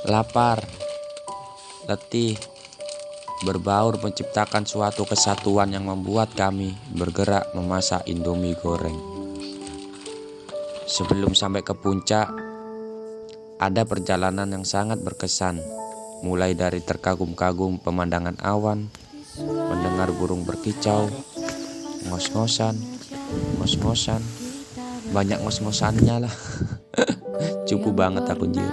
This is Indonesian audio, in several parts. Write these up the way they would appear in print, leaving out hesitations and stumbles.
lapar, letih, berbaur menciptakan suatu kesatuan yang membuat kami bergerak memasak Indomie goreng. Sebelum sampai ke puncak, ada perjalanan yang sangat berkesan, mulai dari terkagum-kagum pemandangan awan, mendengar burung berkicau, ngos-ngosan, banyak ngos-ngosannya lah. Cupu banget aku anjir.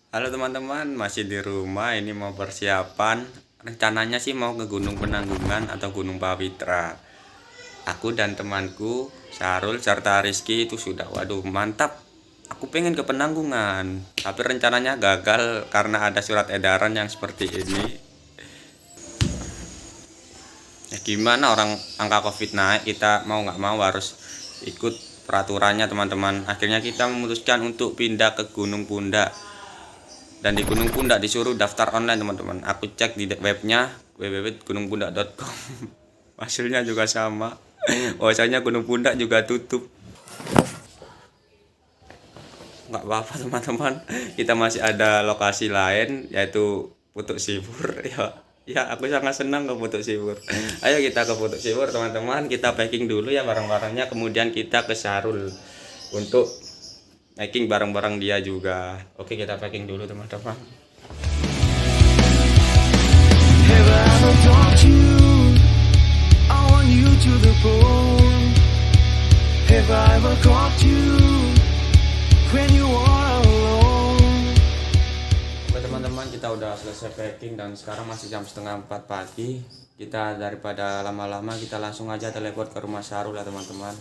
Halo teman-teman, masih di rumah. Ini mau persiapan. Rencananya sih mau ke Gunung Penanggungan atau Gunung Pawitra. Aku dan temanku Syarul serta Rizky itu sudah, waduh mantap. Aku pengen ke Penanggungan, tapi rencananya gagal karena ada surat edaran yang seperti ini. Ya gimana, orang angka COVID naik, kita mau nggak mau harus ikut peraturannya teman-teman. Akhirnya kita memutuskan untuk pindah ke Gunung Pundak. Dan di Gunung Pundak disuruh daftar online teman-teman. Aku cek di webnya www.gunungpundak.com. Hasilnya juga sama. Bahwasanya Gunung Pundak juga tutup. Nggak apa-apa teman-teman. Kita masih ada lokasi lain yaitu Putuk Siwur. Ya aku sangat senang ke Putuk Siwur. Ayo kita ke Putuk Siwur teman-teman. Kita packing dulu ya barang-barangnya. Kemudian kita ke Syarul untuk packing barang-barang dia juga. Oke, kita packing dulu teman-teman. Oke teman-teman, kita udah selesai packing dan sekarang masih jam 3:30 pagi. Kita daripada lama-lama kita langsung aja teleport ke rumah Syarul ya teman-teman.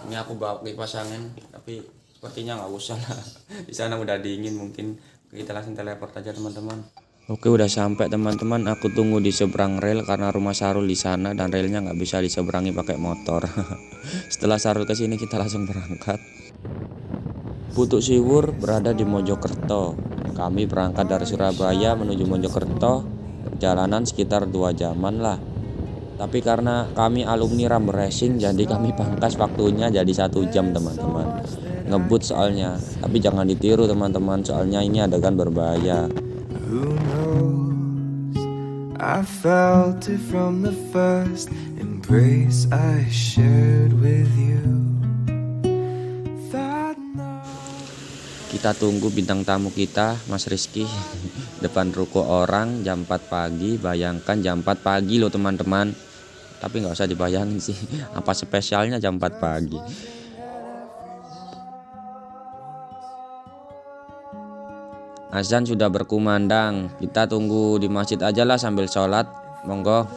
Ini aku bawa kipas angin, tapi sepertinya nggak usah lah. Di sana udah dingin, mungkin kita langsung teleport aja teman-teman. Oke, udah sampai teman-teman. Aku tunggu di seberang rel karena rumah Syarul di sana dan relnya nggak bisa diseberangi pakai motor. Setelah Syarul kesini kita langsung berangkat. Putuk Siwur berada di Mojokerto. Kami berangkat dari Surabaya menuju Mojokerto. Perjalanan sekitar 2 jaman lah. Tapi karena kami alumni Ram Racing, jadi kami pangkas waktunya jadi 1 jam teman-teman. Ngebut soalnya, tapi jangan ditiru teman-teman, soalnya ini adegan berbahaya. Who knows? I felt it from the first embrace I shared with you. Kita tunggu bintang tamu kita, Mas Rizky, depan ruko orang jam 4 pagi. Bayangkan jam 4 pagi loh teman-teman. Tapi nggak usah dibayangin sih, apa spesialnya jam 4 pagi. Azan sudah berkumandang, kita tunggu di masjid aja lah sambil sholat, monggo.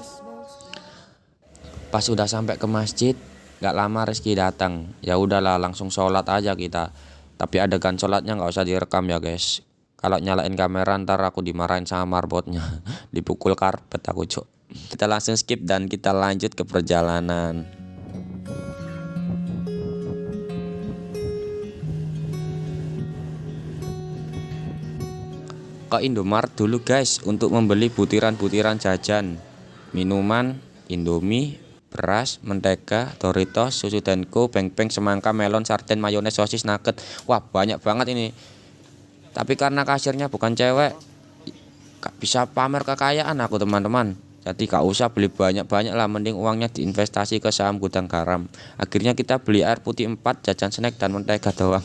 Pas sudah sampai ke masjid, gak lama Rizky datang. Ya udahlah, langsung sholat aja kita. Tapi adegan sholatnya nggak usah direkam ya guys. Kalau nyalain kamera ntar aku dimarahin sama marbotnya, dipukul karpet aku cok. Kita langsung skip dan kita lanjut ke perjalanan. Ke Indomaret dulu guys untuk membeli butiran-butiran jajan, minuman, Indomie, beras, mentega, Doritos, susu Denko, peng-peng, semangka, melon, sarden, mayones, sosis, nugget. Wah banyak banget ini. Tapi karena kasirnya bukan cewek, gak bisa pamer kekayaan aku teman-teman. Jadi gak usah beli banyak-banyak lah, mending uangnya diinvestasi ke saham gudang garam. Akhirnya kita beli air putih 4, jajan snack dan mentega doang.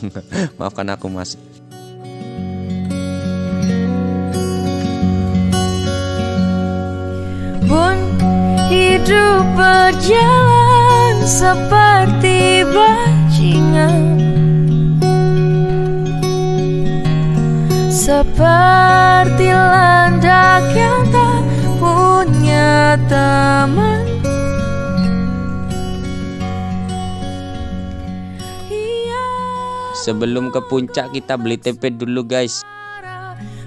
Maafkan aku mas. Pun hidup berjalan seperti bajingan, seperti landak yang tak punya teman. Sebelum ke puncak kita beli tempe dulu guys.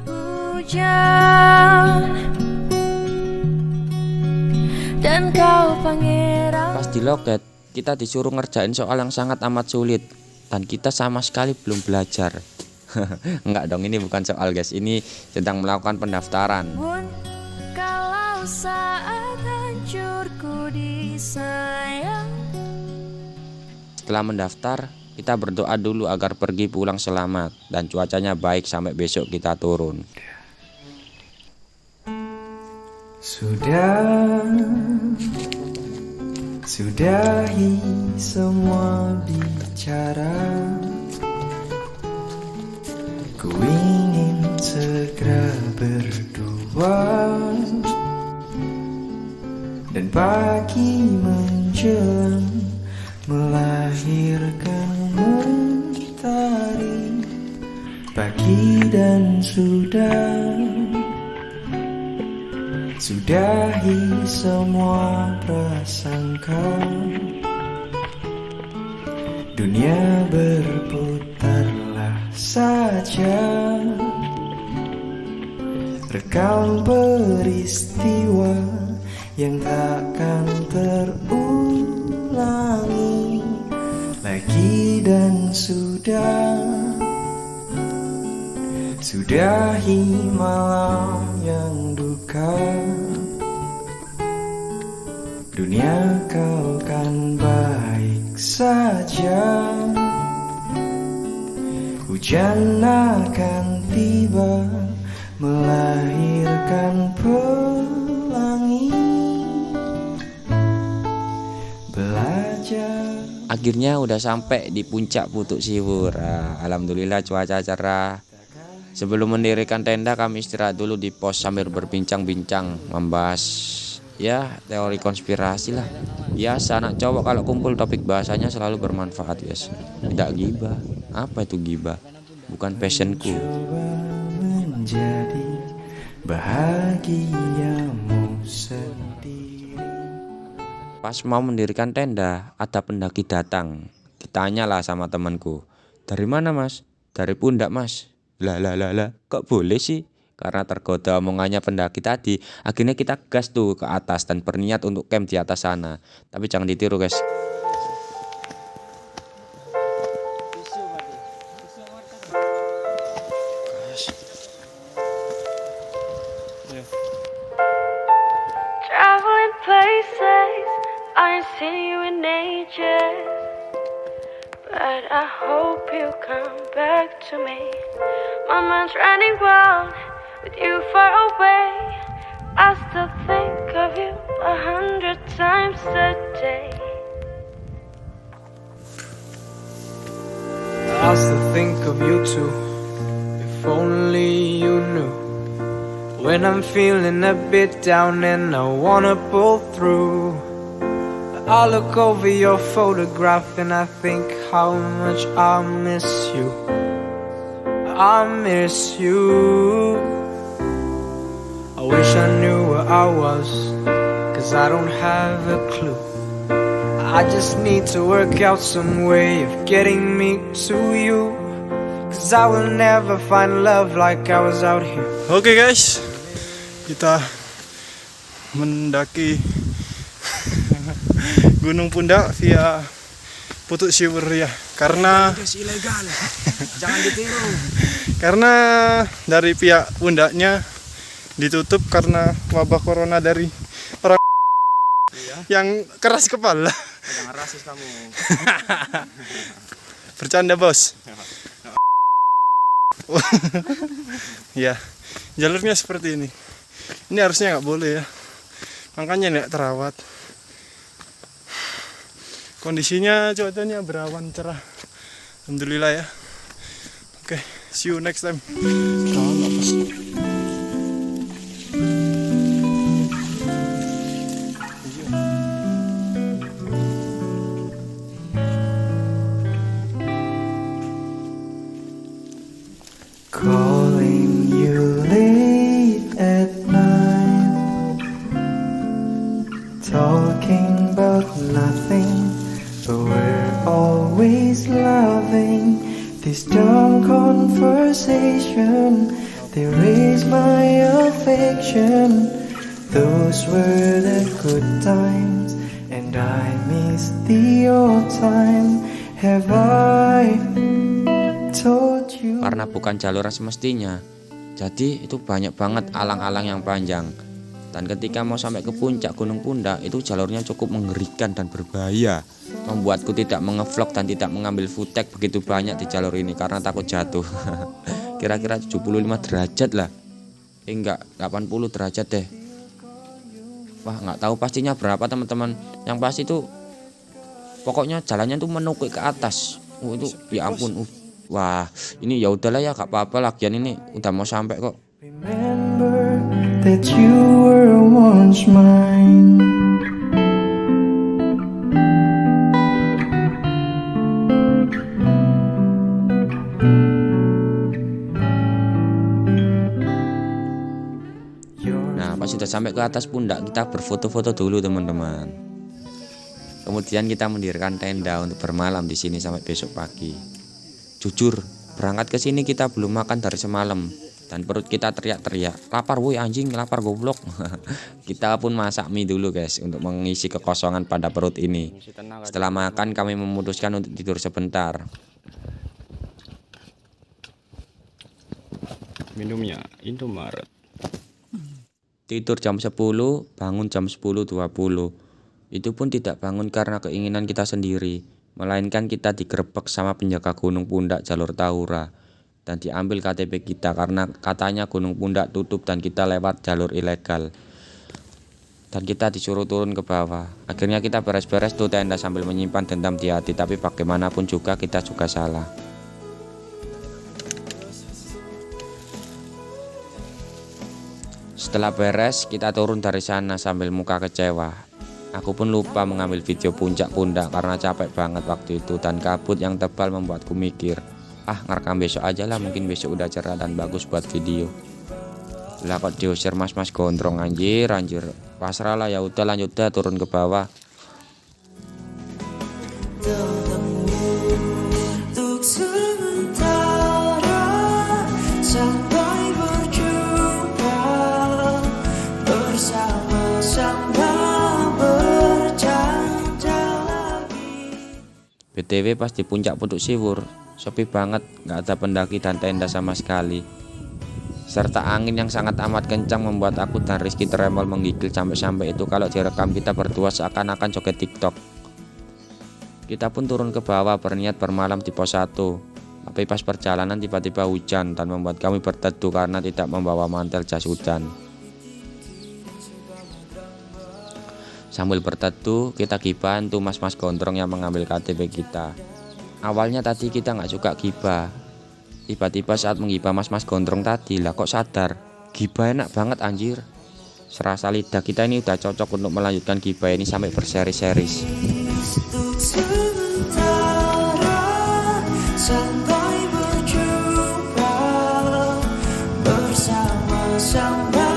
Hujan dan kau pangeran. Pas di loket kita disuruh ngerjain soal yang sangat amat sulit dan kita sama sekali belum belajar. Enggak dong, ini bukan soal guys, ini sedang melakukan pendaftaran. Pun kalau saat hancurku disayang. Setelah mendaftar Kita berdoa dulu agar pergi pulang selamat dan cuacanya baik sampai besok kita turun. Sudahi semua bicara. Ku ingin segera berdua, dan pagi menjelang melahirkan mentari. Pagi dan sudahi semua prasangka. Dunia berputarlah saja, rekam peristiwa yang takkan terulangi lagi. Dan sudahi malam yang duka. Dunia kau kan baik saja, hujan akan tiba melahirkan pelangi. Belajar. Akhirnya udah sampai di puncak Putuk Siwur. Alhamdulillah cuaca cerah. Sebelum mendirikan tenda kami istirahat dulu di pos sambil berbincang-bincang membahas ya teori konspirasi lah. Biasa anak cowok kalau kumpul topik bahasanya selalu bermanfaat guys. Tidak gibah. Apa itu gibah? Bukan passionku. Menjadi bahagiamu sendiri. Pas mau mendirikan tenda, ada pendaki datang. Ditanyalah sama temanku, dari mana mas? Dari Pundak mas. Lah, kok boleh sih? Karena tergoda omongannya pendaki tadi, akhirnya kita gas tuh ke atas dan berniat untuk camp di atas sana. Tapi jangan ditiru guys. Traveling places I ain't seen you in ages, but I hope you come back to me. My mind's running wild with you far away. I still think of you 100 times a day. I still think of you too. If only you knew. When I'm feeling a bit down and I wanna pull through, I look over your photograph and I think how much I miss you. I miss you. I wish I knew where I was, 'cause I don't have a clue. I just need to work out some way of getting me to you, 'cause I will never find love like I was out here. Oke guys, kita mendaki Gunung Pundak via Putuk Siwur ya. Karena Ilegal, jangan ditiru. karena dari pihak pundaknya ditutup karena wabah corona dari orang yang keras kepala. Jangan rasis kamu. Bercanda bos. Ya, jalurnya seperti ini. Ini harusnya nggak boleh ya. Makanya nggak terawat. Kondisinya cuacanya berawan cerah. Alhamdulillah ya. Oke, see you next time. Calling you late at night, talking about nothing, but we're always loving this dumb conversation. They raise my affection. Those were the good times, and I miss the old time. Have I told you? Karena bukan jalur yang semestinya, jadi itu banyak banget alang-alang yang panjang. Dan ketika mau sampai ke puncak Gunung Pundak itu jalurnya cukup mengerikan dan berbahaya, membuatku tidak mengevlog dan tidak mengambil footage begitu banyak di jalur ini karena takut jatuh. Kira-kira 75 derajat lah, enggak 80 derajat deh. Wah, nggak tahu pastinya berapa teman-teman. Yang pasti itu pokoknya jalannya tuh menukik ke atas. Itu ya ampun. Wah, ini ya udahlah ya, gak apa-apa, lagian ini udah mau sampai kok. Remember that you were once mine. Nah, pas sudah sampai ke atas pundak, kita berfoto-foto dulu teman-teman. Kemudian kita mendirikan tenda untuk bermalam di sini sampai besok pagi. Jujur, berangkat ke sini kita belum makan dari semalam dan perut kita teriak-teriak, lapar woi anjing, lapar goblok. Kita pun masak mie dulu guys untuk mengisi kekosongan pada perut ini. Setelah makan kami memutuskan untuk tidur sebentar. Minumnya Indomaret. Tidur jam 10, bangun jam 10.20. Itu pun tidak bangun karena keinginan kita sendiri, melainkan kita digerebek sama penjaga Gunung Pundak jalur Tahura dan diambil KTP kita karena katanya Gunung Pundak tutup dan kita lewat jalur ilegal. Dan kita disuruh turun ke bawah. Akhirnya kita beres-beres tuh tenda sambil menyimpan dendam di hati, tapi bagaimanapun juga kita juga salah. Setelah beres, kita turun dari sana sambil muka kecewa. Aku pun lupa mengambil video puncak pundak karena capek banget waktu itu dan kabut yang tebal membuatku mikir, ngerekam besok aja lah, mungkin besok udah cerah dan bagus buat video. Lah kok diusir mas-mas gondrong anjir. Pasrah lah, ya udah lanjut dah turun ke bawah. Untuk sementara sampai berjumpa bersama-sama bercanda lagi. BTW pas di puncak Putuk Siwur sepi banget, gak ada pendaki dan tenda sama sekali. Serta angin yang sangat amat kencang membuat aku dan Rizky tremol menggigil sampai-sampai itu kalau direkam kita berdua seakan-akan joget TikTok. Kita pun turun ke bawah berniat bermalam di pos 1. Tapi pas perjalanan tiba-tiba hujan dan membuat kami berteduh karena tidak membawa mantel jas hujan. Sambil berteduh kita gibahan tuh mas-mas gondrong yang mengambil KTP kita. Awalnya tadi kita nggak suka gibah. Tiba-tiba saat menggibah mas-mas gondrong tadi lah kok sadar, gibah enak banget anjir. Serasa lidah kita ini udah cocok untuk melanjutkan gibah ini sampai berseri-seris. Untuk sementara sampai berjumpa bersama-sama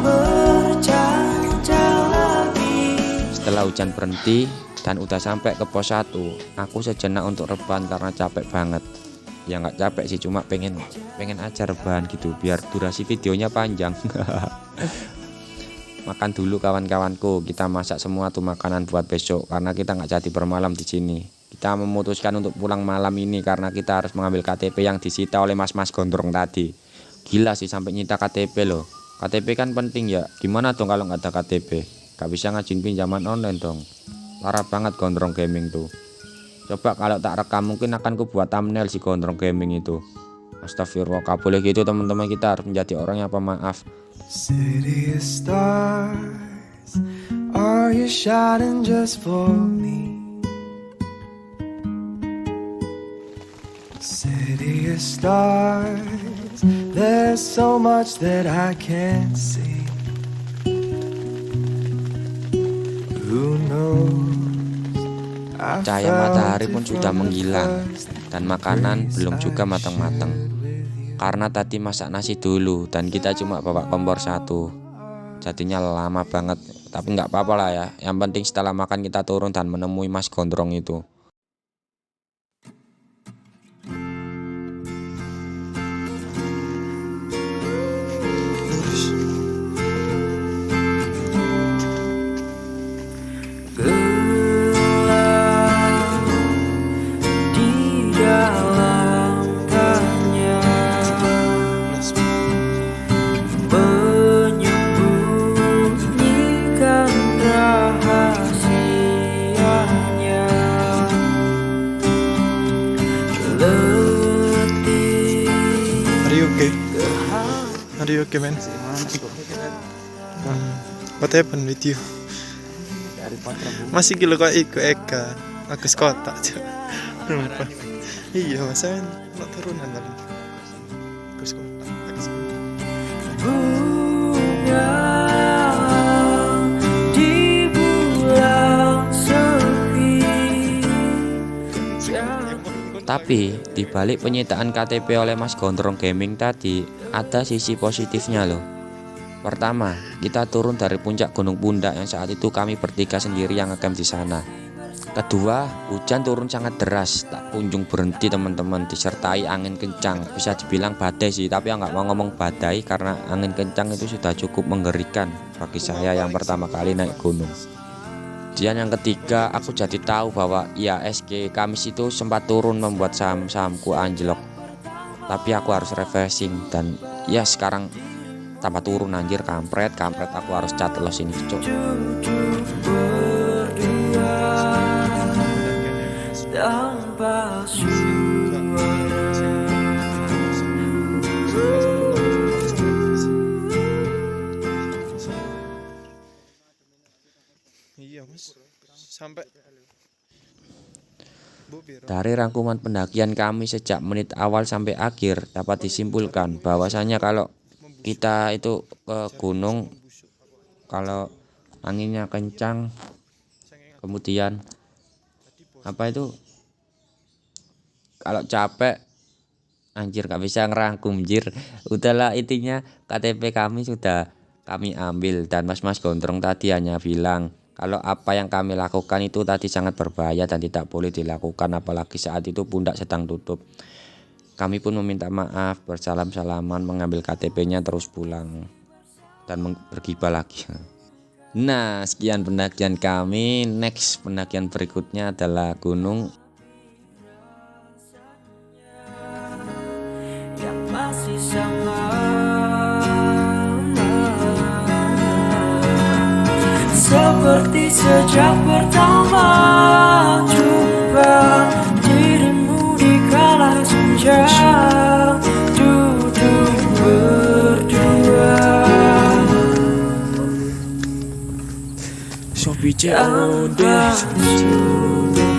bercanda lagi. Setelah hujan berhenti dan udah sampai ke pos 1, aku sejenak untuk rebahan karena capek banget. Ya nggak capek sih, cuma pengen aja rebahan gitu biar durasi videonya panjang. Makan dulu kawan-kawanku, kita masak semua tuh makanan buat besok karena kita nggak jadi bermalam di sini. Kita memutuskan untuk pulang malam ini karena kita harus mengambil KTP yang disita oleh mas-mas gondrong tadi. Gila sih sampai nyita KTP loh. KTP kan penting ya. Gimana dong kalau nggak ada KTP? Gak bisa ngajin pinjaman online dong. Parah banget gondrong gaming tuh. Coba kalau tak rekam mungkin akan ku buat thumbnail si gondrong gaming itu. Astagfirullah, gak boleh gitu teman-teman, kita harus menjadi orang yang pemaaf. City of stars, are you shining just for me? City of stars, there's so much that I can't see. Who knows? Cahaya matahari pun sudah menghilang dan makanan belum juga matang-matang karena tadi masak nasi dulu dan kita cuma bawa kompor 1, jadinya lama banget. Tapi nggak apa-apa lah ya, yang penting setelah makan kita turun dan menemui mas gondrong itu. letih. Are you okay? Are you okay, man? What happened with you? Masih gila kok ikut Eka. Aku sekotak aja. Kenapa? Iya, masa nak turunan paling. Aku sekotak. Bunga di bulan sepi. Tapi di balik penyitaan KTP oleh Mas Gondrong Gaming tadi ada sisi positifnya loh. Pertama, kita turun dari puncak Gunung Pundak yang saat itu kami bertiga sendiri yang ngecamp di sana. Kedua, hujan turun sangat deras, tak kunjung berhenti teman-teman, disertai angin kencang. Bisa dibilang badai sih, tapi nggak mau ngomong badai karena angin kencang itu sudah cukup mengerikan bagi saya yang pertama kali naik gunung. Dan yang ketiga, aku jadi tahu bahwa ya SG Kamis itu sempat turun membuat saham-sahamku anjlok. Tapi aku harus refreshing dan ya sekarang tambah turun anjir, kampret aku harus cat los ini cok. Tanpa suara. Iya, Mas. Sampai Dari rangkuman pendakian kami sejak menit awal sampai akhir dapat disimpulkan bahwasanya kalau kita itu ke gunung, kalau anginnya kencang, kemudian apa itu, kalau capek anjir gak bisa ngerangkum jir. Udahlah, intinya KTP kami sudah kami ambil dan mas-mas gondrong tadi hanya bilang kalau apa yang kami lakukan itu tadi sangat berbahaya dan tidak boleh dilakukan, apalagi saat itu pundak sedang tutup. Kami pun meminta maaf, bersalam-salaman, mengambil KTP-nya terus pulang dan bergibah lagi. Nah, sekian pendakian kami. Next pendakian berikutnya adalah gunung Yang masih sama, seperti sejak pertama jumpa dirimu di kala senja, duduk berdua. Sofi Tanpa sudah